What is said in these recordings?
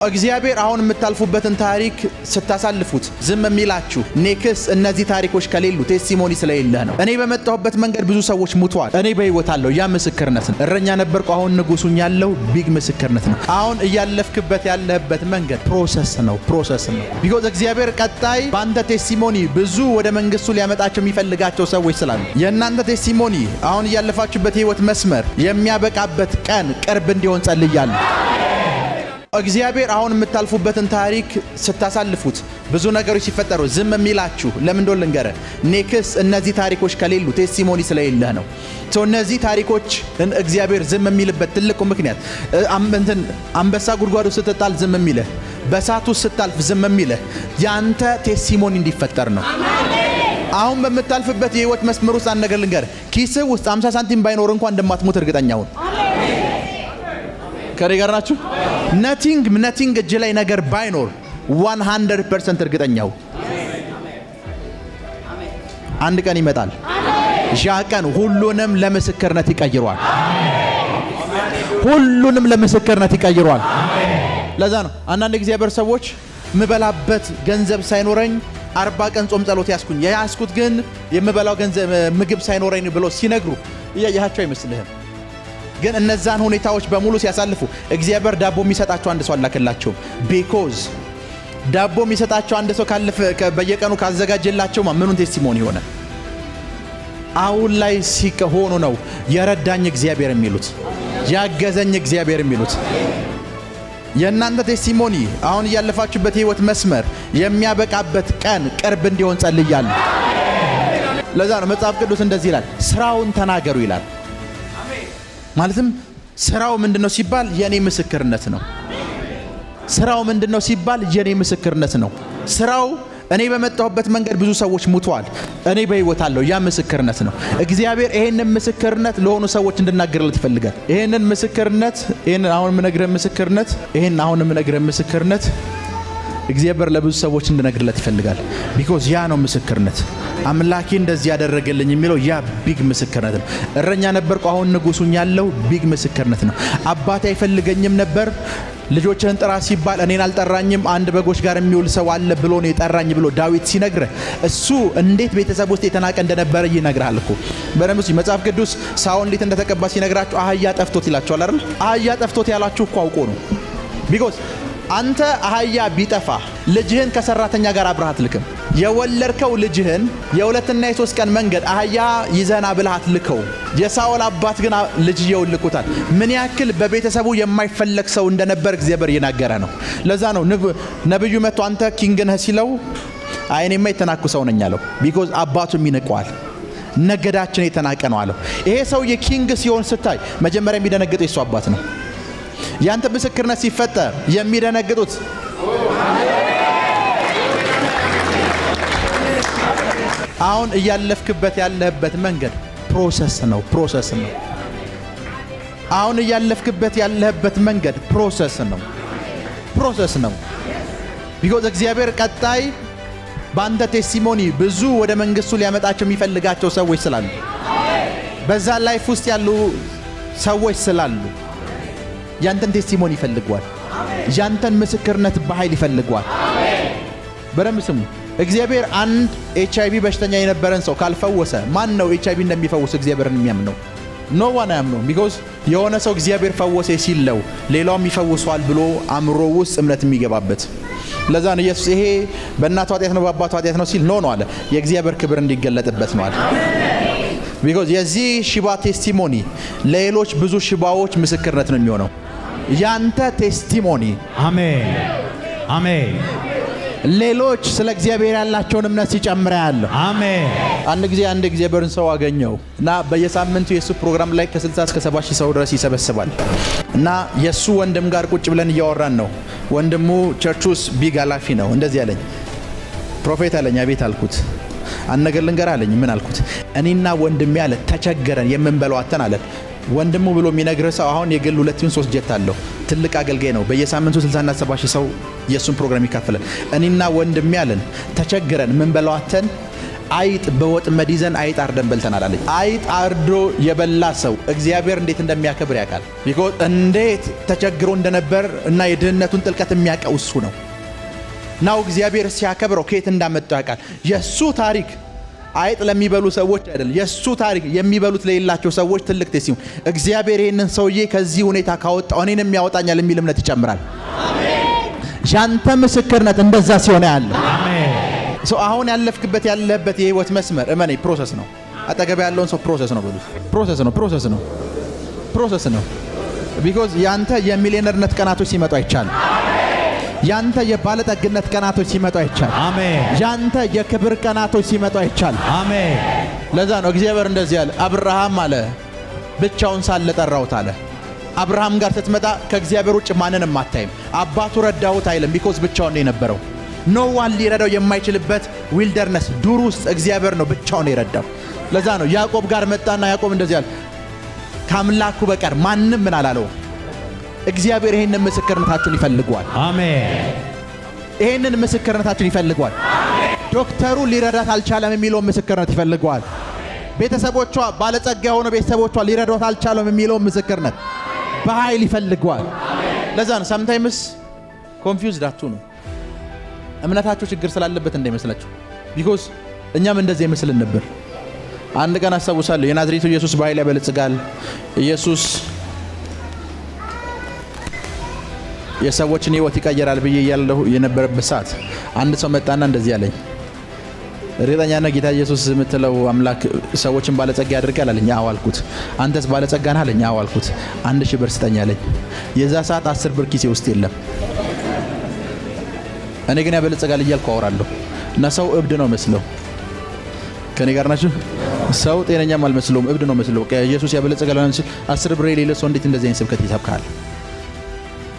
እግዚአብሔር አሁን የምታልፉበትን ታሪክ ስታሳልፉት ዝም የሚላችሁ ኔክስ እነዚህ ታሪኮች ከሌሉ ቴስቲሞኒ ስለሌለህ ነው። እኔ በመጣሁበት መንገድ ብዙ ሰዎች ሙተዋል፣ እኔ በህይወት አለሁ። ያ ምስክርነት ነው። እረኛ ነበርኩ፣ አሁን ንጉሱኝ ያለው ቢግ ምስክርነት ነው። አሁን እያለፍክበት ያለህበት መንገድ ፕሮሰስ ነው። ቢኮዝ እግዚአብሔር ቀጣይ በአንተ ቴስቲሞኒ ብዙ ወደ መንግስቱ ሊያመጣቸው የሚፈልጋቸው ሰዎች ስላሉ የእናንተ ቴስቲሞኒ አሁን እያለፋችሁበት የህይወት መስመር የሚያበቃበት ቀን ቅርብ እንዲሆን ጸልያለሁ። እግዚአብሔር አሁን የምታልፉበትን ታሪክ ስታሳልፉት ብዙ ነገሮች ሲፈጠሩ ዝም የሚላችሁ ለምን እንደሆነ ልንገርህ። ኔክስ እነዚህ ታሪኮች ከሌሉ ቴስቲሞኒ ስለሌለህ ነው። እነዚህ ታሪኮች እግዚአብሔር ዝም የሚልበት ትልቁ ምክንያት አንበሳ ጉድጓዱ ስትጣል ዝም የሚልህ፣ በእሳቱ ስታልፍ ዝም የሚልህ ያንተ ቴስቲሞኒ እንዲፈጠር ነው። አሁን በምታልፍበት የህይወት መስመር ውስጥ አንድ ነገር ልንገርህ። ኪስህ ውስጥ 50 ሳንቲም ባይኖር እንኳን እንደማትሞት እርግጠኛ ሁን። ከኔ ጋር ናችሁ? ነቲንግ እጅ ላይ ነገር ባይኖር 100% እርግጠኛው አንድ ቀን ይመጣል። ያ ቀን ሁሉንም ለምስክርነት ይቀይሯል። ለዛ ነው አንዳንድ እግዚአብሔር ሰዎች ምበላበት ገንዘብ ሳይኖረኝ 40 ቀን ጾም ጸሎት ያስኩኝ ያስኩት ግን የምበላው ገንዘብ ምግብ ሳይኖረኝ ብሎ ሲነግሩ እያያቸው አይመስልህም? ግን እነዛን ሁኔታዎች በሙሉ ሲያሳልፉ እግዚአብሔር ዳቦ የሚሰጣቸው አንድ ሰው አላከላቸው። ቢኮዝ ዳቦ የሚሰጣቸው አንድ ሰው በየቀኑ ካዘጋጀላቸው ምኑን ቴስቲሞኒ ሆነ? አሁን ላይ ሲሆኑ ነው የረዳኝ እግዚአብሔር የሚሉት፣ ያገዘኝ እግዚአብሔር የሚሉት። የእናንተ ቴስቲሞኒ አሁን እያለፋችሁበት የህይወት መስመር የሚያበቃበት ቀን ቅርብ እንዲሆን ጸልያለሁ። ለዛ ነው መጽሐፍ ቅዱስ እንደዚህ ይላል፣ ስራውን ተናገሩ ይላል። ማለትም ስራው ምንድነው ሲባል የኔ ምስክርነት ነው። ስራው ምንድነው ሲባል የኔ ምስክርነት ነው። ስራው እኔ በመጣሁበት መንገድ ብዙ ሰዎች ሙተዋል፣ እኔ በህይወት አለሁ። ያ ምስክርነት ነው። እግዚአብሔር ይሄንን ምስክርነት ለሆኑ ሰዎች እንድናገርለት ይፈልጋል። ይሄንን አሁን የምነግርህ ምስክርነት እግዚአብሔር ለብዙ ሰዎች እንድነግርለት ይፈልጋል። ቢኮዝ ያ ነው ምስክርነት። አምላኬ እንደዚህ ያደረገልኝ የሚለው ያ ቢግ ምስክርነት ነው። እረኛ ነበርኩ፣ አሁን ንጉሱኝ ያለው ቢግ ምስክርነት ነው። አባቴ አይፈልገኝም ነበር፣ ልጆችህን ጥራ ሲባል እኔን አልጠራኝም፣ አንድ በጎች ጋር የሚውል ሰው አለ ብሎ ነው የጠራኝ ብሎ ዳዊት ሲነግርህ እሱ እንዴት ቤተሰብ ውስጥ የተናቀ እንደነበረ ይነግራል እኮ። በደምብ መጽሐፍ ቅዱስ ሳኦል እንዴት እንደተቀባ ሲነግራችሁ አህያ ጠፍቶት ይላችኋል አይደል? አህያ ጠፍቶት ያላችሁ እኮ አውቆ ነው። ቢኮዝ አንተ አህያ ቢጠፋ ልጅህን ከሰራተኛ ጋር አብረህ አትልክም። የወለድከው ልጅህን የ2 እና የ3 ቀን መንገድ አህያ ይዘና ብለህ አትልከው። የሳኦል አባት ግን ልጅየው ልኩታል። ምን ያክል በቤተሰቡ የማይፈለግ ሰው እንደነበር እግዚአብሔር እየናገረ ነው። ለዛ ነው ነብዩ መጥቶ አንተ ኪንግ ነህ ሲለው አይኔማ የተናኩ ሰው ነኝ አለው። ቢኮዝ አባቱም ይንቀዋል። ነገዳችን የተናቀ ነው አለው። ይሄ ሰው የኪንግ ሲሆን ስታይ መጀመሪያ የሚደነግጠው የሱ አባት ነው። ያንተ ምስክርነት ሲፈጠር የሚደነግጡት አሁን እያለፍክበት ያለህበት መንገድ ፕሮሰስ ነው። አሁን እያለፍክበት ያለህበት መንገድ ፕሮሰስ ነው። ቢኮዝ እግዚአብሔር ቀጣይ በአንተ ቴስቲሞኒ ብዙ ወደ መንግስቱ ሊያመጣቸው የሚፈልጋቸው ሰዎች ስላሉ፣ በዛ ላይፍ ውስጥ ያሉ ሰዎች ስላሉ ያንተን ቴስቲሞኒ ይፈልጓል። ያንተን ምስክርነት በኃይል ይፈልጓል። በደንብ ስሙ። እግዚአብሔር አንድ ኤችአይቪ በሽተኛ የነበረን ሰው ካልፈወሰ ማን ነው ኤችአይቪ እንደሚፈውስ እግዚአብሔርን የሚያምነው? ኖ ዋን አያምነው። ቢኮዝ የሆነ ሰው እግዚአብሔር ፈወሰ ሲለው ሌላውም ይፈውሷል ብሎ አእምሮ ውስጥ እምነት የሚገባበት። ለዛ ነው ኢየሱስ ይሄ በእናቱ ኃጢአት ነው በአባቱ ኃጢአት ነው ሲል ኖ አለ፣ የእግዚአብሔር ክብር እንዲገለጥበት ነው አለ። ቢኮዝ የዚህ ሽባ ቴስቲሞኒ ለሌሎች ብዙ ሽባዎች ምስክርነት ነው የሚሆነው። ያንተ ቴስቲሞኒ አሜን ሌሎች ስለ እግዚአብሔር ያላቸውን እምነት ሲጨምር ያለው አሜን። አንድ እግዚአብሔርን ሰው አገኘው እና በየሳምንቱ የሱ ፕሮግራም ላይ ከ60 እስከ 70 ሺህ ሰው ድረስ ይሰበስባል እና የሱ ወንድም ጋር ቁጭ ብለን እያወራን ነው። ወንድሙ ቸርች ውስጥ ቢግ ኃላፊ ነው። እንደዚህ አለኝ፣ ፕሮፌት አለኝ። አቤት አልኩት። አንድ ነገር ልንገርህ አለኝ። ምን አልኩት? እኔና ወንድሜ አለ ተቸገረን የምንበለው አተን አለ። ወንድሙ ብሎ የሚነግርህ ሰው አሁን የግል 2-3 ጀት አለው። ትልቅ አገልጋይ ነው። በየሳምንቱ 60 እና 70 ሺህ ሰው የሱን ፕሮግራም ይካፈላል። እኔና ወንድሜ አለን ተቸገረን የምንበለው አተን አይጥ በወጥመድ ይዘን አይጥ አርደን በልተናል አለች። አይጥ አርዶ የበላ ሰው እግዚአብሔር እንዴት እንደሚያከብር ያውቃል። ቢኮዝ እንዴት ተቸግሮ እንደነበር እና የድህነቱን ጥልቀት የሚያውቀው እሱ ነው። ናው እግዚአብሔር ሲያከብረው ከየት እንዳመጣው ያውቃል። የሱ ታሪክ አይጥ ለሚበሉ ሰዎች አይደለም፣ የሱ ታሪክ የሚበሉት ለሌላቸው ሰዎች ትልቅ ቴስቲሞኒ። እግዚአብሔር ይሄንን ሰውዬ ከዚህ ሁኔታ ካወጣው እኔንም ያወጣኛል የሚል እምነት ይጨምራል። አሜን። ያንተ ምስክርነት እንደዛ ሲሆን ያለ አሜን። አሁን ያለፍክበት ያለበት የህይወት መስመር እመኔ ፕሮሰስ ነው። አጠገብ ያለውን ሰው ፕሮሰስ ነው በሉት። ፕሮሰስ ነው። ቢኮዝ ያንተ የሚሊዮነርነት ቀናቶች ሲመጡ አይቻልም። ያንተ የባለጠግነት ቀናቶች ሲመጡ አይቻልም። አሜን። ያንተ የክብር ቀናቶች ሲመጡ አይቻልም። አሜን። ለዛ ነው እግዚአብሔር እንደዚህ ያለ አብርሃም አለ ብቻውን ሳለ ጠራሁት አለ። አብርሃም ጋር ስትመጣ ከእግዚአብሔር ውጭ ማንንም አታይም። አባቱ ረዳሁት አይልም፣ ቢኮዝ ብቻውን ነው የነበረው። ኖ ዋን ሊረዳው የማይችልበት ዊልደርነስ ዱር ውስጥ እግዚአብሔር ነው ብቻውን የረዳው። ለዛ ነው ያዕቆብ ጋር መጣና ያዕቆብ እንደዚህ ያለ ከአምላኩ በቀር ማንም ምን አላለው። እግዚአብሔር ይሄንን ምስክርነታችሁን ይፈልገዋል። አሜን። ይሄንን ምስክርነታችሁን ይፈልገዋል። ዶክተሩ ሊረዳት አልቻለም የሚለው ምስክርነት ይፈልገዋል። ቤተሰቦቿ ባለጸጋ የሆኑ ቤተሰቦቿ ሊረዳት አልቻለም የሚለው ምስክርነት በኃይል ይፈልገዋል። ለዛ ነው ሰምታይምስ ኮንፊውዝድ አትሁኑ። እምነታችሁ ችግር ስላለበት እንዳይመስላችሁ። ቢኮዝ እኛም እንደዚህ ይመስልን ነበር። አንድ ቀን አስታውሳለሁ የናዝሬቱ ኢየሱስ በኃይል ያበለጽጋል፣ ኢየሱስ የሰዎችን ሕይወት ይቀየራል ብዬ ያለሁ የነበረበት ሰዓት አንድ ሰው መጣና እንደዚህ አለኝ፣ እርግጠኛ ነህ ጌታ ኢየሱስ የምትለው አምላክ ሰዎችን ባለጸጋ ያደርጋል አለኝ። አዎ አልኩት። አንተስ ባለጸጋ ነህ አለኝ። አዎ አልኩት። 1000 ብር ስጠኝ አለኝ። የዛ ሰዓት 10 ብር ኪሴ ውስጥ የለም። እኔ ግን ያበለጸጋል እያልኩ አወራለሁ እና ሰው እብድ ነው መስለው። ከኔ ጋር ናችሁ? ሰው ጤነኛም አልመስለውም፣ እብድ ነው መስለው። ኢየሱስ ያበለጸጋል 10 ብር የሌለ ሰው እንዴት እንደዚህ አይነት ስብከት ይሰብካል?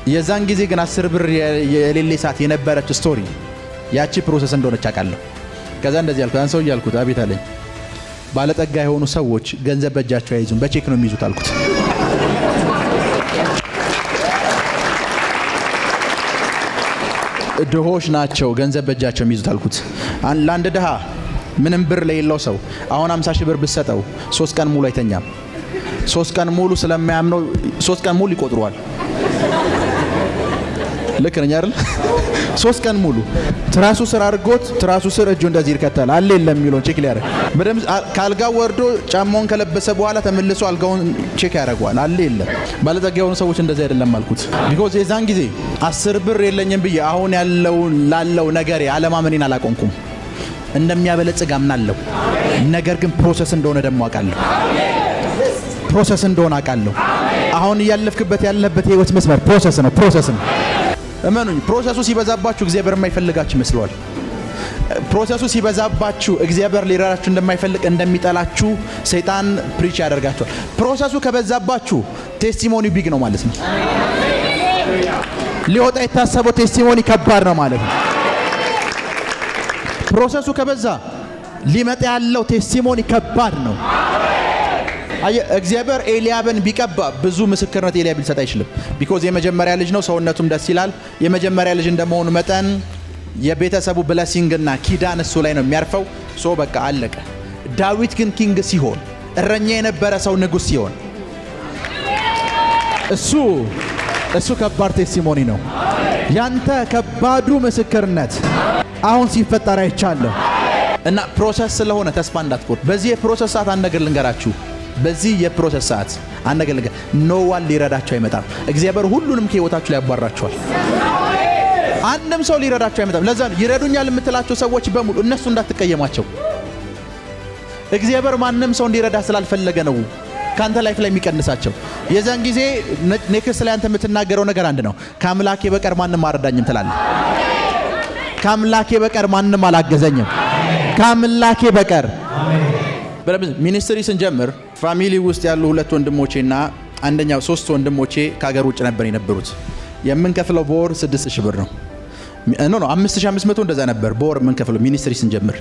የዛን ጊዜ ግን 10 ብር የሌለ ሰዓት የነበረች ስቶሪ ያቺ ፕሮሰስ እንደሆነች አውቃለሁ። ከዛ እንደዚህ ያልኩት አንሰው ያልኩት አቤት አለኝ። ባለጠጋ የሆኑ ሰዎች ገንዘብ በእጃቸው አይዙም፣ በቼክ ነው የሚይዙት አልኩት። ድሆች ናቸው ገንዘብ በእጃቸው የሚይዙት አልኩት። ለአንድ ድሃ ምንም ብር ለሌለው ሰው አሁን 50 ሺህ ብር ብትሰጠው 3 ቀን ሙሉ አይተኛም። 3 ቀን ሙሉ ስለማያምነው 3 ቀን ሙሉ ይቆጥሯል። ልክ ነኝ አይደል? 3 ቀን ሙሉ ትራሱ ስር አድርጎት ትራሱ ስር እጁ እንደዚህ ይርከታል አለ የለም የሚለውን ቼክ ሊያደርግ በደም ካልጋው ወርዶ ጫማውን ከለበሰ በኋላ ተመልሶ አልጋውን ቼክ ያደርገዋል አለ የለም። ባለጠጋ የሆኑ ሰዎች እንደዚህ አይደለም አልኩት። ቢኮዝ የዛን ጊዜ 10 ብር የለኝም ብዬ አሁን ላለው ነገር አለማመኔን አላቆምኩም። እንደሚያበለጽግ አምናለሁ። ነገር ግን ፕሮሰስ እንደሆነ ደግሞ አውቃለሁ። ፕሮሰስ እንደሆነ አውቃለሁ። አሁን ያለፍክበት ያለበት የህይወት መስመር ፕሮሰስ ነው። እመኑኝ፣ ፕሮሰሱ ሲበዛባችሁ እግዚአብሔር የማይፈልጋችሁ ይመስለዋል። ፕሮሰሱ ሲበዛባችሁ እግዚአብሔር ሊራራችሁ እንደማይፈልግ እንደሚጠላችሁ ሰይጣን ፕሪች ያደርጋችኋል። ፕሮሰሱ ከበዛባችሁ ቴስቲሞኒ ቢግ ነው ማለት ነው። ሊወጣ የታሰበው ቴስቲሞኒ ከባድ ነው ማለት ነው። ፕሮሰሱ ከበዛ ሊመጣ ያለው ቴስቲሞኒ ከባድ ነው። እግዚአብሔር ኤልያብን ቢቀባ ብዙ ምስክርነት ኤልያብ ሊሰጥ አይችልም። ቢኮዝ የመጀመሪያ ልጅ ነው፣ ሰውነቱም ደስ ይላል። የመጀመሪያ ልጅ እንደመሆኑ መጠን የቤተሰቡ ብለሲንግና ኪዳን እሱ ላይ ነው የሚያርፈው። ሶ በቃ አለቀ። ዳዊት ግን ኪንግ ሲሆን፣ እረኛ የነበረ ሰው ንጉሥ ሲሆን እሱ ከባድ ቴስቲሞኒ ነው። ያንተ ከባዱ ምስክርነት አሁን ሲፈጠር አይቻለሁ እና ፕሮሰስ ስለሆነ ተስፋ እንዳትቆርጡ። በዚህ የፕሮሰስ ሰዓት አንድ ነገር ልንገራችሁ። በዚህ የፕሮሰስ ሰዓት አንድ ነገር ልንገር፣ ኖ ዋን ሊረዳችሁ አይመጣም። እግዚአብሔር ሁሉንም ከህይወታችሁ ላይ ያባራችኋል። አንድም ሰው ሊረዳችሁ አይመጣም። ለዛ ነው ይረዱኛል የምትላቸው ሰዎች በሙሉ እነሱ እንዳትቀየሟቸው። እግዚአብሔር ማንም ሰው እንዲረዳ ስላልፈለገ ነው ካንተ ላይፍ ላይ የሚቀንሳቸው። የዛን ጊዜ ኔክስት ላይ አንተ የምትናገረው ነገር አንድ ነው። ከአምላኬ በቀር ማንም አረዳኝም ትላለህ። ከአምላኬ በቀር ማንም አላገዘኝም። ከአምላኬ በቀር ሚኒስትሪ ስንጀምር ፋሚሊ ውስጥ ያሉ 2 ወንድሞቼና አንደኛው 3 ወንድሞቼ ከሀገር ውጭ ነበር የነበሩት። የምንከፍለው በወር 6000 ብር ነው። 5500 እንደዛ ነበር በወር የምንከፍለው ሚኒስትሪ ስንጀምር።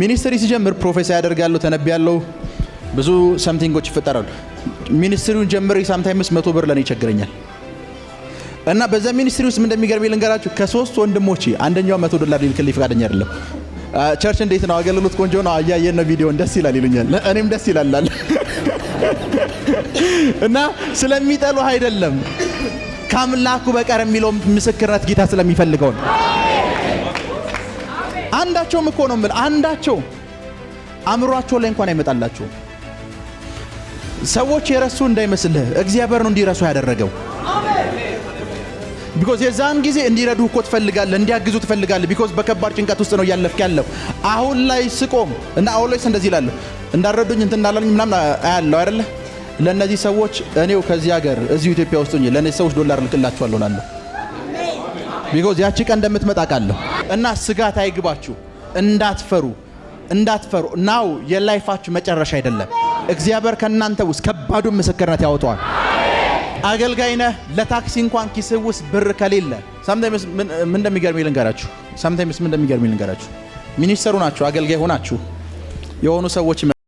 ሚኒስትሪ ሲጀምር ፕሮፌሰር ያደርጋለሁ፣ ተነብያለሁ፣ ብዙ ሰምቲንጎች ይፈጠራሉ። ሚኒስትሪውን ጀምሬ ሳምታይምስ 100 ብር ለኔ ይቸግረኛል። እና በዛ ሚኒስትሪ ውስጥ ምን እንደሚገርም ልንገራችሁ። ከ3 ወንድሞቼ አንደኛው $100 ሊልክልኝ ፈቃደኛ አይደለም። ቸርች እንዴት ነው አገልግሎት ቆንጆ ነው አያየን ነው ቪዲዮን ደስ ይላል ይሉኛል እኔም ደስ ይላል እና ስለሚጠሉ አይደለም ከአምላኩ በቀር የሚለው ምስክርነት ጌታ ስለሚፈልገው ነው አንዳቸውም እኮ ነው ማለት አንዳቸው አምሯቸው ላይ እንኳን አይመጣላቸው ሰዎች የረሱ እንዳይመስልህ እግዚአብሔር ነው እንዲረሱ ያደረገው ቢኮዝ የዛን ጊዜ እንዲረዱ እኮ ትፈልጋለህ እንዲያግዙ ትፈልጋለህ ቢኮዝ በከባድ ጭንቀት ውስጥ ነው ያለፍክ ያለው አሁን ላይ ስቆም እና አሁን ላይ እንደዚህ ይላል እንዳረዱኝ እንትናላኝ ምናምን አያለው አይደለ ለነዚህ ሰዎች እኔው ከዚህ ሀገር እዚሁ ኢትዮጵያ ውስጥ ሆኜ ለነዚህ ሰዎች ዶላር ልክላቸዋለሁ ላለው ቢኮዝ ያቺ ቀን እንደምትመጣ ቃለሁ እና ስጋት አይግባችሁ እንዳትፈሩ ናው የላይፋችሁ መጨረሻ አይደለም እግዚአብሔር ከናንተ ውስጥ ከባዱ ምስክርነት ያወጣዋል አገልጋይ ነህ ለታክሲ እንኳን ኪስህ ውስጥ ብር ከሌለ sometimes ምን እንደሚገርመኝ ልንገራችሁ ሚኒስተሩ ናችሁ አገልጋይ ሆናችሁ የሆኑ ሰዎች